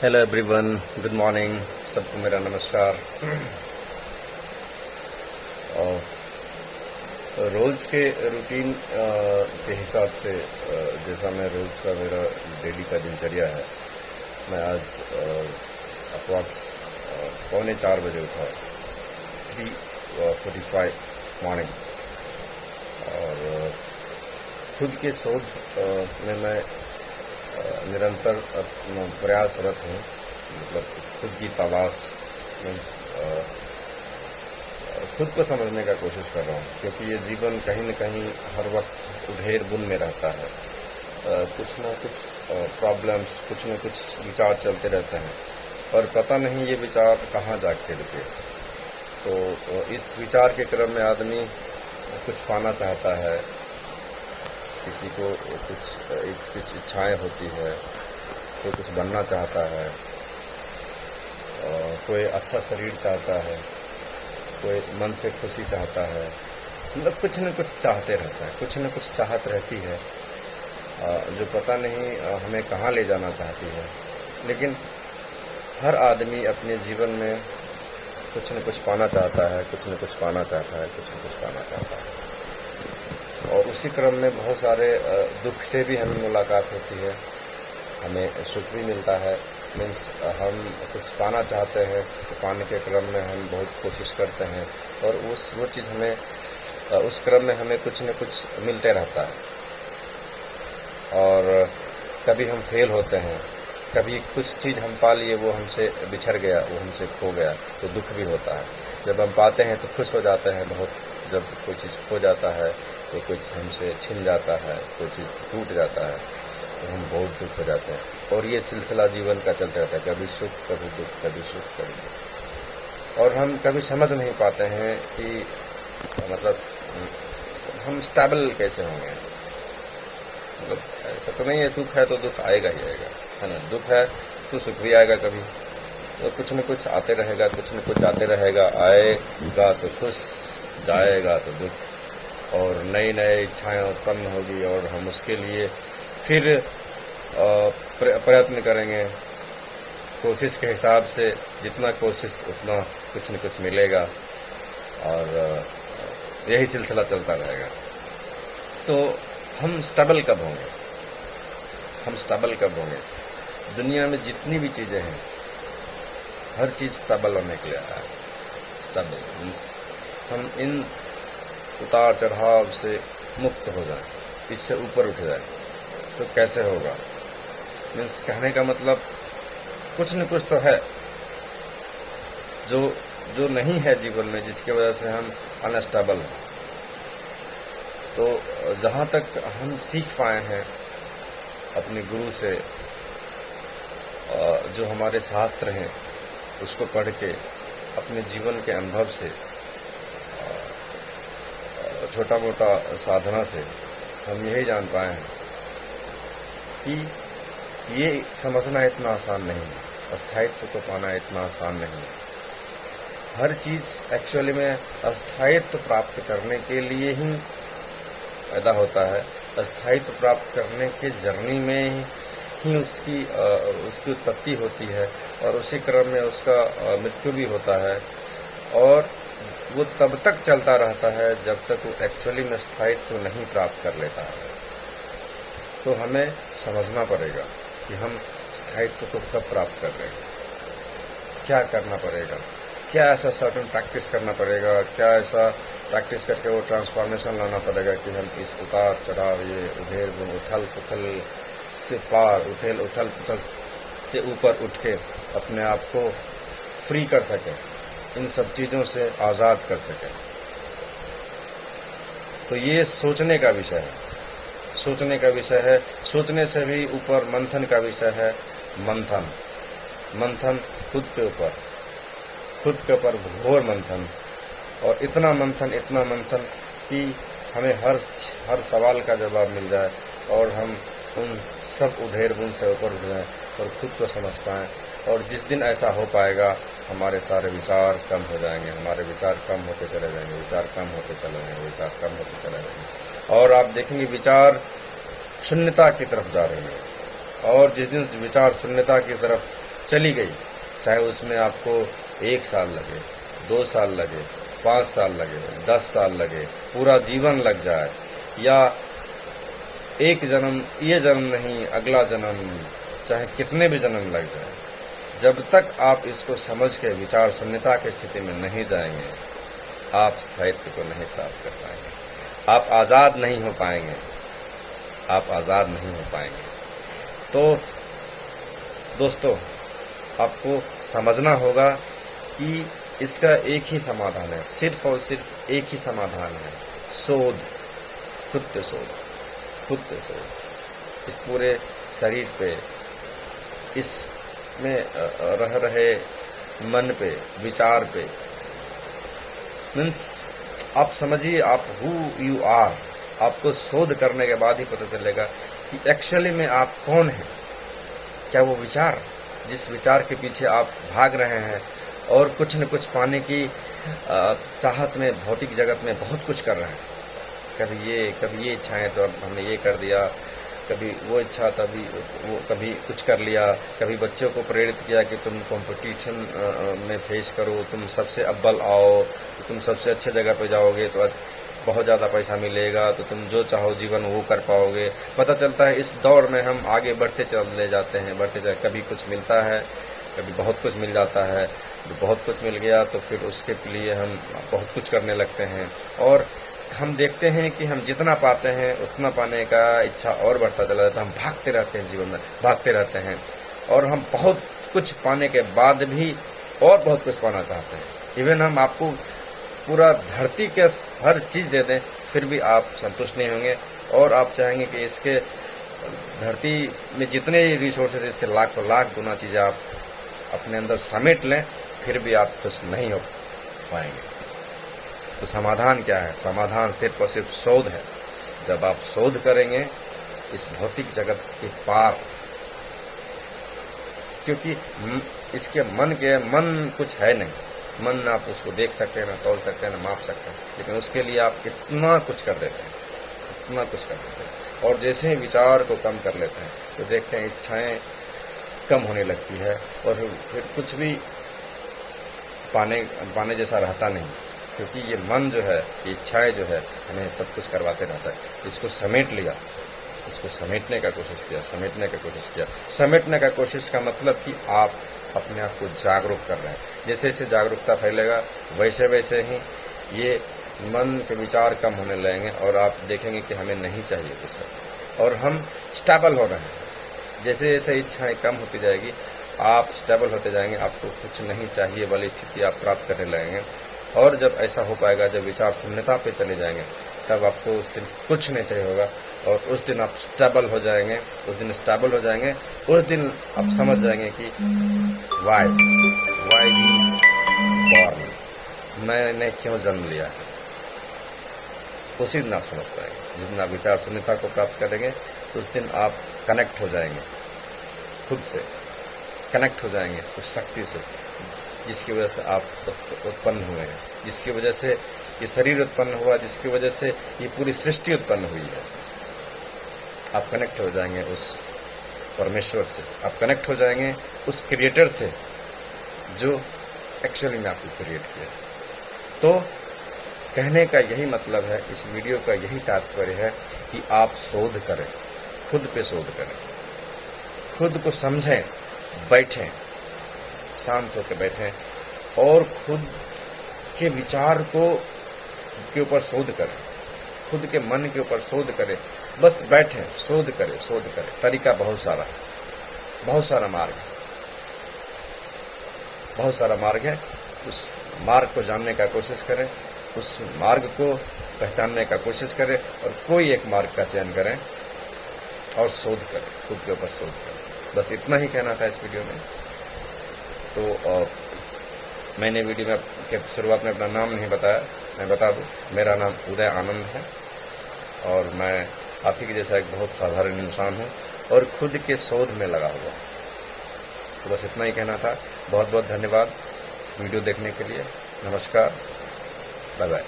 Hello everyone, good morning. सबको मेरा नमस्कार। और रोज़ के रूटीन के हिसाब से जैसा मैं रोज़ का मेरा डेली का दिनचर्या है, मैं आज अप्रॉक्स 3:45 उठा, 3:45 मॉर्निंग। और खुद के शोध में मैं निरंतर प्रयासरत हूँ। मतलब खुद की तलाश मीन्स खुद को समझने का कोशिश कर रहा हूँ, क्योंकि ये जीवन कहीं न कहीं हर वक्त उधेड़ बुन में रहता है। कुछ न कुछ प्रॉब्लम्स, कुछ न कुछ विचार चलते रहते हैं और पता नहीं ये विचार कहाँ जाके रुके। तो इस विचार के क्रम में आदमी कुछ पाना चाहता है, किसी को कुछ इच्छाएं होती है, कोई कुछ बनना चाहता है, कोई अच्छा शरीर चाहता है, कोई मन से खुशी चाहता है। मतलब कुछ न कुछ चाहते रहता है, कुछ न कुछ चाहत रहती है जो पता नहीं हमें कहाँ ले जाना चाहती है। लेकिन हर आदमी अपने जीवन में कुछ न कुछ पाना चाहता है, कुछ न कुछ पाना चाहता है, कुछ न कुछ पाना चाहता है। और उसी क्रम में बहुत सारे दुख से भी हमें मुलाकात होती है, हमें सुख भी मिलता है। मीन्स हम कुछ पाना चाहते हैं तो पाने के क्रम में हम बहुत कोशिश करते हैं और वो चीज़ हमें उस क्रम में हमें कुछ न कुछ मिलते रहता है। और कभी हम फेल होते हैं, कभी कुछ चीज़ हम पा लिए, वो हमसे बिछड़ गया, वो हमसे खो गया, तो दुख भी होता है। जब हम पाते हैं तो खुश हो जाते हैं बहुत, जब कोई चीज़ खो जाता है तो कुछ हमसे छिन जाता है, कोई चीज़ टूट जाता है तो हम बहुत दुख हो जाते हैं। और ये सिलसिला जीवन का चलता रहता है, कभी सुख कभी दुख, कभी सुख कभी दुख। और हम कभी समझ नहीं पाते हैं कि मतलब हम स्टेबल कैसे होंगे। मतलब ऐसा तो नहीं है, सुख है तो दुख आएगा ही आएगा, है ना। दुख है तो सुख भी आएगा कभी। तो कुछ न कुछ आते रहेगा, कुछ न कुछ आते रहेगा। आएगा तो खुश, जाएगा तो दुख, और नई नई इच्छाएं उत्पन्न होगी और हम उसके लिए फिर प्रयत्न करेंगे। कोशिश के हिसाब से जितना कोशिश उतना कुछ न कुछ मिलेगा और यही सिलसिला चलता रहेगा। तो हम स्टेबल कब होंगे? हम स्टेबल कब होंगे? दुनिया में जितनी भी चीज़ें हैं, हर चीज़ स्टेबल होने के लिए आया है। स्टेबल मीन्स हम इन उतार चढ़ाव से मुक्त हो जाए, इससे ऊपर उठ जाए। तो कैसे होगा? मीन्स कहने का मतलब कुछ न कुछ तो है जो नहीं है जीवन में, जिसकी वजह से हम अनस्टेबल हैं। तो जहाँ तक हम सीख पाए हैं अपने गुरु से, जो हमारे शास्त्र हैं उसको पढ़ के, अपने जीवन के अनुभव से, छोटा मोटा साधना से हम यही जान पाए हैं कि ये समझना इतना आसान नहीं है, अस्थायित्व को पाना इतना आसान नहीं है। हर चीज़ एक्चुअली में अस्थायित्व प्राप्त करने के लिए ही पैदा होता है। अस्थायित्व प्राप्त करने के जर्नी में ही उसकी उत्पत्ति होती है और उसी क्रम में उसका मृत्यु भी होता है। और वो तब तक चलता रहता है जब तक वो एक्चुअली में स्थायित्व नहीं प्राप्त कर लेता है। तो हमें समझना पड़ेगा कि हम स्थायित्व को कब प्राप्त कर रहे हैं, क्या करना पड़ेगा, क्या ऐसा सर्टन प्रैक्टिस करना पड़ेगा, क्या ऐसा प्रैक्टिस करके वो ट्रांसफॉर्मेशन लाना पड़ेगा कि हम इस उतार चढ़ाव, ये उधेड़ बुन, उथल पुथल से पार, उथल पुथल से ऊपर उठ के अपने आप को फ्री कर सकें, इन सब चीज़ों से आज़ाद कर सकें। तो ये सोचने का विषय है, सोचने का विषय है। सोचने से भी ऊपर मंथन का विषय है। मंथन खुद के ऊपर घोर मंथन। और इतना मंथन कि हमें हर सवाल का जवाब मिल जाए और हम उन सब उधेड़ बुन से ऊपर उठ जाएं और खुद को समझ पाएं। और जिस दिन ऐसा हो पाएगा, हमारे सारे विचार कम हो जाएंगे, हमारे विचार कम होते चले जाएंगे, विचार कम होते चले जाएंगे। और आप देखेंगे विचार शून्यता की तरफ जा रहे हैं। और जिस दिन विचार शून्यता की तरफ चली गई, चाहे उसमें आपको 1 साल लगे, 2 साल लगे, 5 साल लगे, 10 साल लगे, पूरा जीवन लग जाए, या एक जन्म, ये जन्म नहीं अगला जन्म, चाहे कितने भी जन्म लग जाए, जब तक आप इसको समझ के विचार शून्यता की स्थिति में नहीं जाएंगे, आप स्थायित्व को नहीं प्राप्त कर पाएंगे, आप आजाद नहीं हो पाएंगे, आप आजाद नहीं हो पाएंगे। तो दोस्तों, आपको समझना होगा कि इसका एक ही समाधान है, सिर्फ और सिर्फ एक ही समाधान है, शोध, खुद पे शोध, खुद पे शोध। इस पूरे शरीर पे, इसमें रह रहे मन पे, विचार पे, मीन्स आप समझिए, आप हु यू आर, आपको शोध करने के बाद ही पता चलेगा कि एक्चुअली में आप कौन हैं। क्या वो विचार, जिस विचार के पीछे आप भाग रहे हैं और कुछ न कुछ पाने की चाहत में भौतिक जगत में बहुत कुछ कर रहे हैं, कभी ये इच्छाएं तो अब हमने ये कर दिया, कभी वो इच्छा, तभी वो, कभी कुछ कर लिया, कभी बच्चों को प्रेरित किया कि तुम कंपटीशन में फेस करो, तुम सबसे अव्वल आओ, तो तुम सबसे अच्छे जगह पे जाओगे तो बहुत ज़्यादा पैसा मिलेगा, तो तुम जो चाहो जीवन वो कर पाओगे। पता चलता है इस दौर में हम आगे बढ़ते चले जाते हैं, कभी कुछ मिलता है, कभी बहुत कुछ मिल जाता है, बहुत कुछ मिल गया तो फिर उसके लिए हम बहुत कुछ करने लगते हैं, और हम देखते हैं कि हम जितना पाते हैं उतना पाने का इच्छा और बढ़ता चला जाता है। हम भागते रहते हैं, जीवन में भागते रहते हैं, और हम बहुत कुछ पाने के बाद भी और बहुत कुछ पाना चाहते हैं। इवन हम आपको पूरा धरती के हर चीज दे दें फिर भी आप संतुष्ट नहीं होंगे, और आप चाहेंगे कि इसके धरती में जितने रिसोर्सेज, इससे लाखों लाख गुना चीजें आप अपने अंदर समेट लें, फिर भी आप खुश नहीं हो पाएंगे। तो समाधान क्या है? समाधान सिर्फ और सिर्फ शोध है। जब आप शोध करेंगे इस भौतिक जगत के पार, क्योंकि इसके मन कुछ है नहीं, मन आप उसको देख सकते हैं, ना तोल सकते हैं, ना माप सकते हैं, लेकिन उसके लिए आप कितना कुछ कर देते हैं, इतना कुछ कर देते हैं। और जैसे ही विचार को कम कर लेते हैं तो देखते हैं इच्छाएं कम होने लगती है, और फिर कुछ भी पाने जैसा रहता नहीं, क्योंकि ये मन जो है, ये इच्छाएं जो है, हमें सब कुछ करवाते रहता है। इसको समेट लिया, इसको समेटने का कोशिश किया, समेटने का कोशिश का मतलब कि आप अपने आप को जागरूक कर रहे हैं। जैसे जैसे जागरूकता फैलेगा वैसे वैसे ही ये मन के विचार कम होने लगेंगे, और आप देखेंगे कि हमें नहीं चाहिए कुछ, और हम स्टेबल हो रहे हैं। जैसे जैसे इच्छाएं कम होती जाएगी, आप स्टेबल होते जाएंगे, आपको कुछ नहीं चाहिए वाली स्थिति आप प्राप्त करने लगेंगे। और जब ऐसा हो पाएगा, जब विचार शून्यता पे चले जाएंगे, तब आपको उस दिन कुछ नहीं चाहिए होगा, और उस दिन आप स्टेबल हो जाएंगे। उस दिन आप समझ जाएंगे कि वाई वी बॉर्न, मैंने क्यों जन्म लिया है। उसी दिन आप समझ पाएंगे। जिस दिन आप विचार शून्यता को प्राप्त करेंगे, उस दिन आप कनेक्ट हो जाएंगे, खुद से कनेक्ट हो जाएंगे उस शक्ति से जिसकी वजह से आप उत्पन्न हुए हैं, जिसकी वजह से ये शरीर उत्पन्न हुआ, जिसकी वजह से ये पूरी सृष्टि उत्पन्न हुई है। आप कनेक्ट हो जाएंगे उस परमेश्वर से, आप कनेक्ट हो जाएंगे उस क्रिएटर से जो एक्चुअली में आपको क्रिएट किया। तो कहने का यही मतलब है, इस वीडियो का यही तात्पर्य है कि आप शोध करें, खुद पे शोध करें, खुद को समझें, बैठें, शांत होकर बैठें, और खुद के विचार के ऊपर शोध करें, खुद के मन के ऊपर शोध करें। बस बैठें, शोध करें। तरीका बहुत सारा मार्ग है। उस मार्ग को जानने का कोशिश करें, उस मार्ग को पहचानने का कोशिश करें, और कोई एक मार्ग का चयन करें और शोध करें, खुद के ऊपर शोध करें। बस इतना ही कहना था इस वीडियो में। तो मैंने वीडियो में के शुरुआत में अपना नाम नहीं बताया, मैं बता दूं, मेरा नाम उदय आनंद है, और मैं आप ही के जैसा एक बहुत साधारण इंसान हूं, और खुद के शोध में लगा हुआ। तो बस इतना ही कहना था। बहुत बहुत धन्यवाद वीडियो देखने के लिए। नमस्कार, बाय बाय।